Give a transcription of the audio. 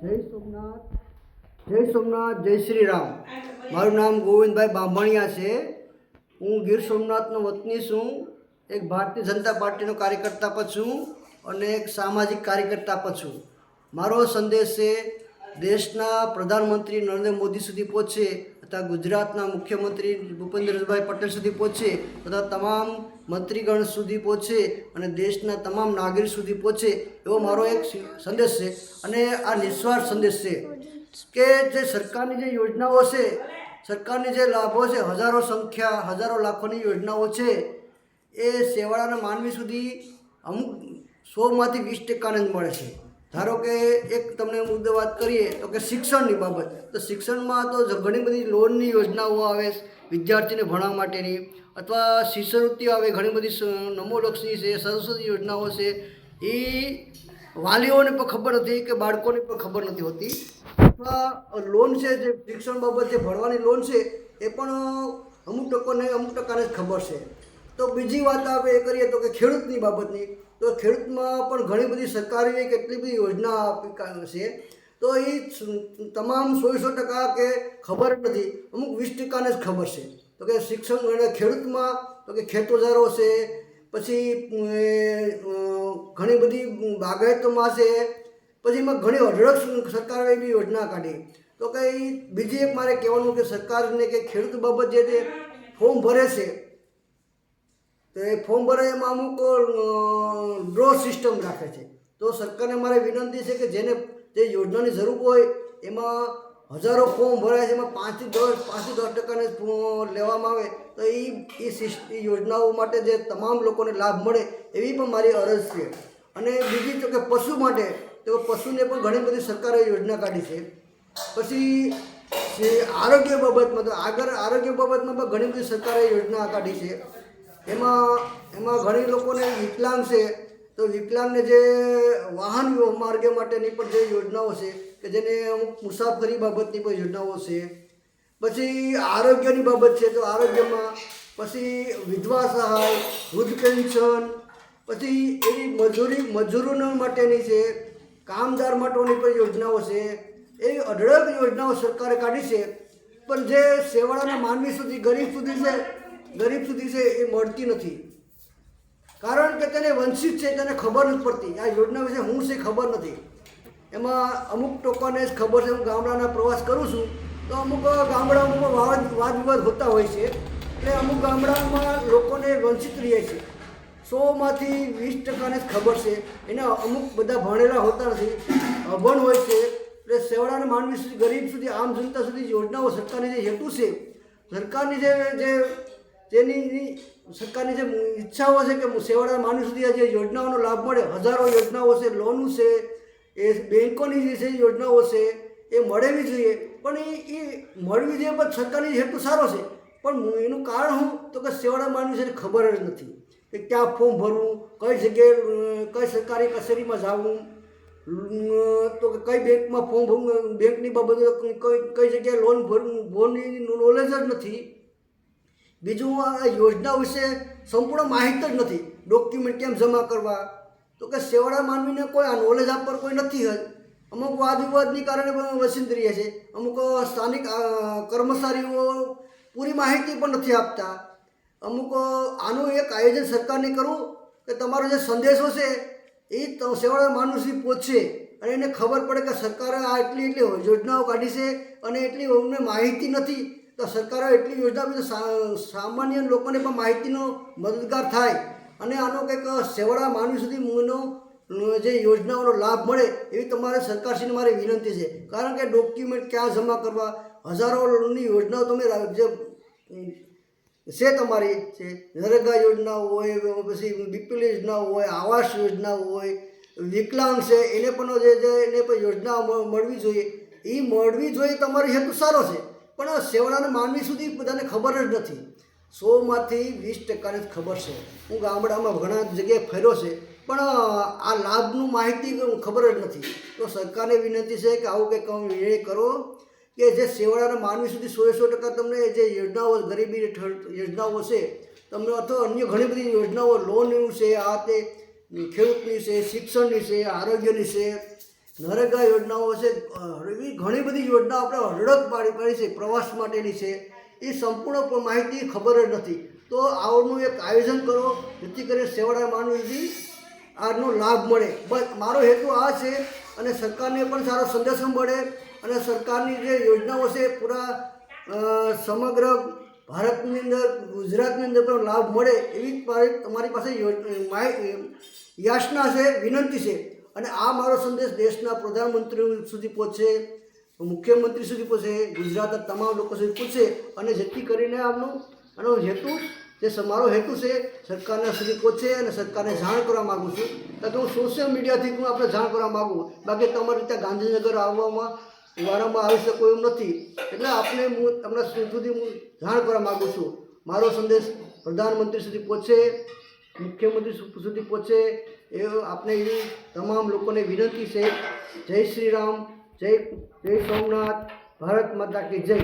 જય સોમનાથ, જય શ્રી રામ। મારું નામ ગોવિંદભાઈ બાંભણિયા છે। હું ગીર સોમનાથનો વતની છું। એક ભારતીય જનતા પાર્ટીનો કાર્યકર્તા પણ છું અને એક સામાજિક કાર્યકર્તા પણ છું। મારો સંદેશ છે દેશના પ્રધાનમંત્રી નરેન્દ્ર મોદી સુધી પહોંચે તથા ગુજરાતના મુખ્યમંત્રી ભૂપેન્દ્રભાઈ પટેલ સુધી પહોંચે તથા તમામ મંત્રીગણ સુધી પહોંચે અને દેશના તમામ નાગરિક સુધી પહોંચે એવો મારો એક સંદેશ છે। અને આ નિસ્વાર્થ સંદેશ છે કે જે સરકારની જે યોજનાઓ છે, સરકારની જે લાભો છે, હજારો લાખોની યોજનાઓ છે એ સેવાળાના માનવી સુધી અમુક 100માંથી 20% જ મળે છે। ધારો કે એક તમને મુદ્દે વાત કરીએ તો કે શિક્ષણની બાબત, તો શિક્ષણમાં તો ઘણી બધી લોનની યોજનાઓ આવે વિદ્યાર્થીને ભણવા માટેની, અથવા શિષ્યવૃત્તિઓ આવે, ઘણી બધી નમો લક્ષ્મી છે, સરસ્વતી યોજનાઓ છે। એ વાલીઓને પણ ખબર નથી કે બાળકોને પણ ખબર નથી હોતી। અથવા લોન છે જે શિક્ષણ બાબત જે ભણવાની લોન છે એ પણ અમુક ટકાને જ ખબર છે। તો બીજી વાત આપણે એ કરીએ તો કે ખેડૂતની બાબતની, તો ખેડૂતમાં પણ ઘણી બધી સરકારી કેટલી બધી યોજના છે, તો એ તમામ 100% કે ખબર જ નથી, અમુક 20%ને જ ખબર છે। તો કે શિક્ષણ ખેડૂતમાં તો કે ખેત ઓજારો છે, પછી ઘણી બધી બાગાયતોમાં છે, પછી એમાં ઘણી અઢળક સરકારે એવી યોજના કાઢી। તો કંઈ બીજી એક મારે કહેવાનું કે સરકારને કે ખેડૂત બાબત જે ફોર્મ ભરે છે તો એ ફોર્મ ભરે એમાં અમુક ડ્રો સિસ્ટમ રાખે છે। તો સરકારને મારે વિનંતી છે કે જેને જે યોજનાની જરૂર હોય એમાં હજારો ફોર્મ ભરાય છે, એમાં 5-10% લેવામાં આવે તો એ યોજનાઓ માટે જે તમામ લોકોને લાભ મળે એવી પણ મારી અરજ છે। અને બીજી તો કે પશુ માટે, તો પશુને પણ ઘણી બધી સરકારે યોજના કાઢી છે। પછી આરોગ્ય બાબતમાં તો આરોગ્ય બાબતમાં પણ ઘણી બધી સરકારે યોજના કાઢી છે। એમાં ઘણી લોકોને વિકલાંગ છે, તો વિકલાંગને જે વાહન માર્ગે માટેની પણ જે યોજનાઓ છે કે જેને અમુક મુસાફરી બાબતની પણ યોજનાઓ છે। પછી આરોગ્યની બાબત છે તો આરોગ્યમાં પછી વિધવા સહાય, વૃદ્ધ પેન્શન, પછી એવી મજૂરોના માટેની છે, કામદાર માટેની પણ યોજનાઓ છે। એવી અઢળક યોજનાઓ સરકારે કાઢી છે, પણ જે સેવાળાના માનવી સુધી, ગરીબ સુધી છે એ મળતી નથી। કારણ કે તેને વંચિત છે, તેને ખબર નથી પડતી, આ યોજના વિશે શું છે ખબર નથી। એમાં અમુક લોકોને જ ખબર છે। હું ગામડાના પ્રવાસ કરું છું તો અમુક ગામડાઓમાં વાદ વિવાદ હોતા હોય છે, એટલે અમુક ગામડાઓમાં લોકોને વંચિત રહે છે। 100માંથી 20%ને જ ખબર છે, એને અમુક બધા ભણેલા હોતા નથી, અભણ હોય છે। એટલે સેવાળાના માનવી સુધી, ગરીબ સુધી, આમ જનતા સુધી યોજનાઓ સરકારની જે હેતુ છે, સરકારની સરકારની જે ઈચ્છાઓ છે કે સેવાળાના માનવી સુધી જે યોજનાઓનો લાભ મળે, હજારો યોજનાઓ છે, લોન છે, એ બેંકોની જે છે યોજનાઓ છે એ મળવી જોઈએ। પણ એ મળવી જોઈએ, પણ સરકારની હેતુ સારો છે, પણ એનું કારણ શું તો કે સેવાળા માનવી છે ખબર જ નથી કે ક્યાં ફોર્મ ભરવું, કઈ જગ્યાએ, કઈ સરકારી કચેરીમાં જવું, તો કે કઈ બેંકમાં ફોર્મ ભરવું, બેંકની બાબતે કઈ જગ્યાએ લોન ભરવું, લોનની નોલેજ જ નથી। બીજું આ યોજના વિશે સંપૂર્ણ માહિતી જ નથી, ડોક્યુમેન્ટ કેમ જમા કરવા, તો કે સેવાળા માનવીને કોઈ આ નોલેજ આપવા કોઈ નથી જ। અમુક વાદ વિવાદની કારણે પણ વંચિત રહે છે। અમુક સ્થાનિક કર્મચારીઓ પૂરી માહિતી પણ નથી આપતા। અમુક આનું એક આયોજન સરકારને કરવું કે તમારો જે સંદેશો છે એ સેવાળા માનવી સુધી પહોંચે અને એને ખબર પડે કે સરકારે આ એટલી યોજનાઓ કાઢી છે અને એટલી અમને માહિતી નથી, તો સરકારે એટલી યોજના સામાન્ય લોકોને પણ માહિતીનો મદદગાર થાય અને આનો કંઈક સેવાળા માનવી સુધી જે યોજનાઓનો લાભ મળે એવી તમારે સરકારશ્રીને મારી વિનંતી છે। કારણ કે ડોક્યુમેન્ટ ક્યાં જમા કરવા, હજારોની યોજનાઓ તમે જે તમારી છે, નરેગા યોજના હોય, પછી બીપીએલ યોજના હોય, આવાસ યોજના હોય, વિકલાંગ છે એને પણ એને પણ યોજના મળવી જોઈએ, એ મળવી જોઈએ, તમારી હેતુ સારો છે, પણ સેવાળાના માનવી સુધી બધાને ખબર જ નથી। 100માંથી 20%ને જ ખબર છે। હું ગામડામાં ઘણા જગ્યાએ ફર્યો છે, પણ આ લાભનું માહિતી ખબર જ નથી। તો સરકારને વિનંતી છે કે આવું કંઈક નિર્ણય કરો કે જે સેવાળાના માનવી સુધી 100% તમને જે યોજનાઓ, ગરીબી યોજનાઓ છે તમને, અથવા અન્ય ઘણી બધી યોજનાઓ, લોનની છે, આ તે ખેડૂતની છે, શિક્ષણની છે, આરોગ્યની છે, નરેગા યોજનાઓ છે, એવી ઘણી બધી યોજનાઓ આપણે હરડક પાડી છે, પ્રવાસ માટેની છે, એ સંપૂર્ણ માહિતી ખબર જ નથી. તો આનું એક આયોજન કરો જેથી કરીને છેવાડા માનવી સુધી આનો લાભ મળે. બસ મારો હેતુ આ છે. અને સરકારને પણ સારો સંદેશો મળે અને સરકારની જે યોજનાઓ છે પૂરા સમગ્ર ભારતની અંદર, ગુજરાતની અંદર પણ લાભ મળે એવી તમારી પાસે યાચના છે, વિનંતી છે. અને આ મારો સંદેશ દેશના પ્રધાનમંત્રી સુધી પહોંચે, મુખ્યમંત્રી સુધી પહોંચે, ગુજરાતના તમામ લોકો સુધી પહોંચે અને જેથી કરીને આનો હેતુ જે મારો હેતુ છે સરકારના સુધી પહોંચે અને સરકારને જાણ કરવા માગું છું. કારણ કે હું સોશિયલ મીડિયાથી હું આપણે જાણ કરવા માગું, બાકી તમારી રીતે ગાંધીનગર આવવામાં વારંવાર આવી શકો એમ નથી. એટલે આપને હું તમને સુધી હું જાણ કરવા માગું છું. મારો સંદેશ પ્રધાનમંત્રી સુધી પહોંચે, મુખ્યમંત્રી સુધી પહોંચે એ આપને એવી તમામ લોકોને વિનંતી છે. જય શ્રી રામ, જય સોમનાથ, ભારત માતા કી જય.